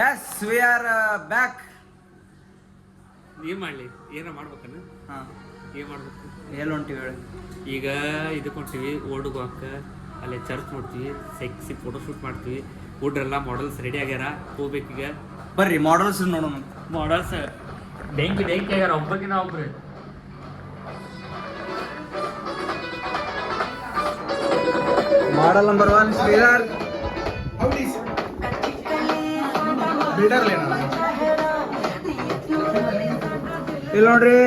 S we are back. ಏನ್ ಮಾಡ್ಲಿ, ಏನ ಮಾಡ್ಬೇಕನ್ನ? ಏನ್ ಮಾಡ್ಬೇಕು? ಎಲ್ಲಿ ಹೊಂಟಿವಿ ಹೇಳಿ? ಈಗ ಇದಕ್ಕೆ ಹೊಂಟಿವಿ ಓಲ್ಡ್ ಗೋವಾಕ. ಅಲ್ಲೇ ಚರ್ಚ್ ನೋಡ್ತೀವಿ, ಸೆಕ್ಸಿ ಫೋಟೋ ಶೂಟ್ ಮಾಡ್ತೀವಿ. ಹುಡ್ರೆಲ್ಲ ಮಾಡೆಲ್ಸ್ ರೆಡಿ ಆಗ್ಯಾರ, ಹೋಗ್ಬೇಕೀಗ. ಬರ್ರಿ ಮಾಡಲ್ಸ್ ನೋಡೋಣ. ಮಾಡೆಲ್ಸ್ ಬೆಂಕಿ ಆಗ್ಯಾರ, ಒಬ್ಬಕಿನ ಒಬ್ರು. ಮಾಡಲ್ ನಂಬರ್ 1 ಶ್ರೀಧರ್. ಇಲ್ಲಿ ನೋಡ್ರಿ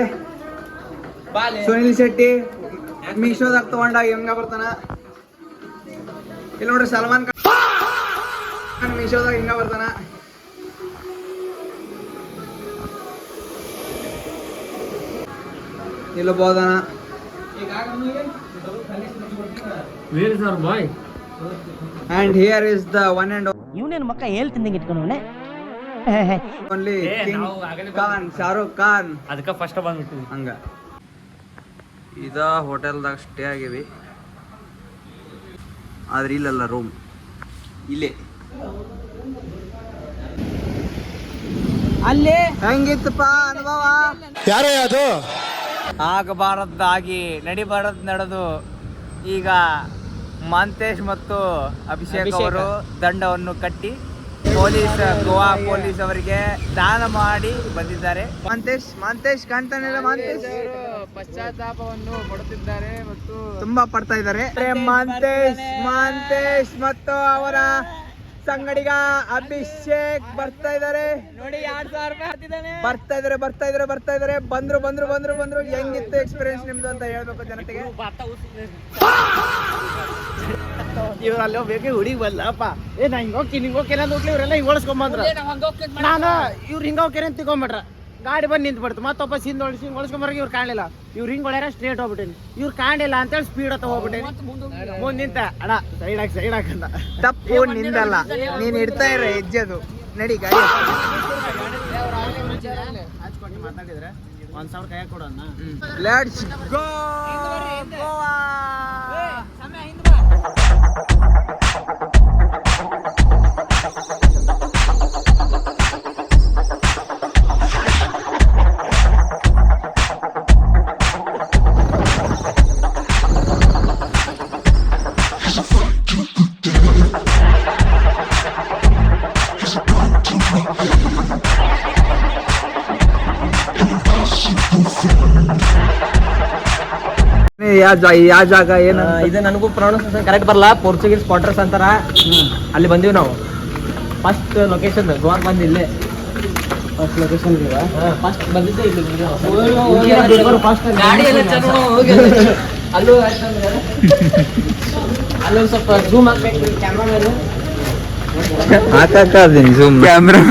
ಸುನಿಲ್ ಶೆಟ್ಟಿ ಮೀಶೋದಾಗ ತಗೊಂಡಾಗ ಹೆಂಗ ಬರ್ತಾನ. ಇಲ್ಲಿ ನೋಡ್ರಿ ಸಲ್ಮಾನ್ ಖಾನ್ ಮೀಶೋದಾಗ ಹಿಂಗ ಬರ್ತಾನ. ಇಲ್ಲ ಬೋದನ. Where is our boy? And here is the one and ಇವನೇನು ಮಕ್ಕ ಹೇಳ್ತಿಂದಂಗೆ ಇಟ್ಕೊಂಡವನೆ only King Khan, Shahrukh Khan. ಅದಕ್ಕೆ ಫಸ್ಟ್ ಬಂದ್ಬಿಟ್ಟು ಹಂಗ ಇದ ಹೋಟೆಲ್ದಾಗ ಸ್ಟೇ ಆಗಿವಿ. ಆದ್ರೆ ಇಲ್ಲಲ್ಲ ರೂಮ್ ಇಲ್ಲೇ. ಅಲ್ಲಿ ಹೆಂಗಿತ್ತಪ್ಪ ಅನುಭವ? ಯಾರೇ ಅದು ಆಗಬಾರದ್ದಾಗಿ ನಡಿಬಾರದ್ ನಡೆದು ಈಗ ಮಾಂತೇಶ್ ಮತ್ತು ಅಭಿಷೇಕ್ ಅವರು ದಂಡವನ್ನು ಕಟ್ಟಿ ಗೋವಾ ಪೊಲೀಸ್ ಅವರಿಗೆ ದಾನ ಮಾಡಿ ಬಂದಿದ್ದಾರೆ. ಮಾಂತೇಶ್ ಕಾಣ್ತಾನಿಲ್ಲ. ಮಾಂತೇಶ್ ಪಶ್ಚಾತ್ತಾಪವನ್ನು ಪಡುತ್ತಿದ್ದಾರೆ ಮತ್ತು ತುಂಬಾ ಪಡ್ತಾ ಇದ್ದಾರೆ. ಮಾಂತೇಶ್ ಮತ್ತು ಅವರ ಸಂಗಡಿಗ ಅಭಿಷೇಕ್ ಬರ್ತಾ ಇದ್ದಾರೆ ನೋಡಿ. 2000 ರೂಪಾಯಿ ಹಾಕಿದ್ದಾನೆ. ಬರ್ತಾ ಇದಾರೆ. ಬಂದ್ರು. ಹೆಂಗಿತ್ತು ಎಕ್ಸ್ಪೀರಿಯನ್ಸ್ ನಿಮ್ದು ಅಂತ ಹೇಳ್ಬೇಕು ಜನತೆಗೆ. ಇವ್ರು ಅಲ್ಲಿ ಹೋಗ್ಬೇಕು, ಹುಡುಗಿ ಬಲ್ಲಪ್ಪ. ನಾ ಹಿಂಗ ಹೋಗ್ತೀನಿ ಅಂತ ಹೋಗ್ಲಿ, ಇವರೆಲ್ಲ ಹಿಂಗ್ ಓಡಿಸ್ಕೊಂಬಂದ್ರ. ನಾನು ಇವ್ರು ಹಿಂಗ ಹೋಗ್ಯಾರ ಅಂತ ತಿಳ್ಕೊಂಬಿಟ್ರ. ಗಾಡಿ ಬಂದು ನಿಂತ್ಬಿಡ್ತು. ಮತ್ತೊಬ್ಬ ಹಿಂಗ್ ಓಡಿಸ್ಕೊಂಬರ್ಗ ಇವ್ರು ಕಾಣಲಿಲ್ಲ. ಇವ್ರು ಹಿಂಗ್ ಹೊಡ್ಯಾರ ಸ್ಟ್ರೇಟ್ ಹೋಗ್ಬಿಟ್ಟೇನಿ. ಇವ್ರು ಕಾಣಿಲ್ಲ ಅಂತೇಳಿ ಸ್ಪೀಡ್ ಹತ್ತ ಹೋಗ್ಬಿಟ್ಟೇನಿ. ಮುಂದ್ ನಿಂತ ಅಣ್ಣ ಸೈಡ್ ಹಾಕಂತ. ತಪ್ಪು ನಿಂದಲ್ಲ, ನೀನ್ ಇಡ್ತಾ ಇರ ಹೆಜ್ಜೆದು. ನಡಿ ಗಾಡಿ ಹಚ್ಕೊಂಡು ಮಾತಾಡಿದ್ರೆ 1000 ಕೈ ಕೊಡೋಣ. Let's go Goa. ಯಾವ ಜಾಗ ಏನ ಇದು ನನಗೂ ಪ್ರೊನೌನ್ಸಿಯೇಷನ್ ಕರೆಕ್ಟ್ ಬರಲ್ಲ. ಪೋರ್ಚುಗೀಸ್ ಕ್ವಾರ್ಟರ್ಸ್ ಅಂತಾರ. ಅಲ್ಲಿ ಬಂದೀವಿ ನಾವು. ಫಸ್ಟ್ ಲೊಕೇಶನ್ ಗೋವಾಕ್ ಬಂದು ಇಲ್ಲೇ. ಫಸ್ಟ್ ಲೊಕೇಶನ್ ಫಸ್ಟ್ ಬಂದಿದ್ದೆ ಇಲ್ಲಿ. ಅಲ್ಲೊಂದು ಸ್ವಲ್ಪ ಝೂಮ್ ಹಾಕ್ಬೇಕು ಕ್ಯಾಮ್ರಾ ಮೇಲೆ. ಹಾಕಾಕದೀನಿ ಝೂಮ್ ಕ್ಯಾಮ್ರಾ.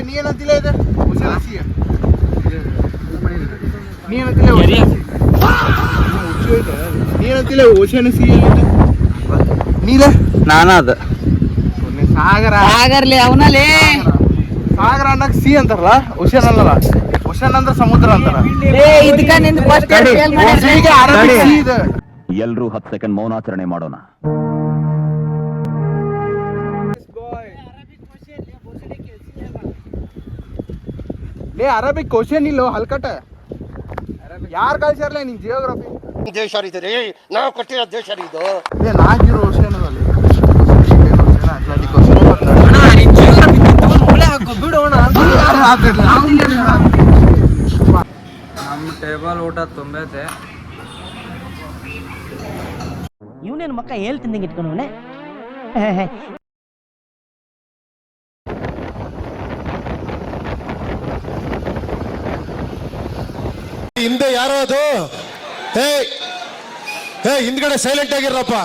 ನೀನಂತಿಲ್ಲ ಇದು ನೀನಂತಿಲ್ಲ ಓಷನ್ ಸಿ ನೀಲ ನಾನದ ಸಾಗರ ಸಾಗರ್ಲಿ ಅವನಲ್ಲಿ ಸಾಗರ ಅನ್ನಕ್ ಸಿ ಅಂತಾರಲ್ಲ, ಓಷನ್ ಅಲ್ಲಲ್ಲ. ಓಷನ್ ಅಂದ್ರೆ ಸಮುದ್ರ ಅಂತಾರ. ಎಲ್ರೂ 10 ಸೆಕೆಂಡ್ ಮೌನಾಚರಣೆ ಮಾಡೋಣ. ಅರಬಿಕ್ ಕ್ವಶನ್ ಇಲ್ಲ ಹಲ್ಕಟ. ಯಾರು ಕಳ್ಸ್ಯಾರಲ್ಲ ನಿನ್ ಜಿಯೋಗ್ರಫಿ? ದೇಶ ರೀ ನಾವು ಕಟ್ಟಿರೋ ದೇಶ ಇದು. ನಾಗಿರೋ ಓಷನ್ ಅದಲ್ಲಿ ಅಟ್ಲಾಂಟಿಕ್ ಓಷನ್. ನಮ್ಮ ಟೇಬಲ್ ಊಟ ತುಂಬೈತೆ. ಇವನೇನು ಮಕ್ಕ ಹೇಳ್ತಿಂದಂಗೆ ಇಟ್ಕೊಂಡವನೆ. ಹಿಂದೆ ಯಾರೋ ಅದು. ಹೇ ಹಿಂದ್ಗಡೆ ಸೈಲೆಂಟ್ ಆಗಿರಪ್ಪ.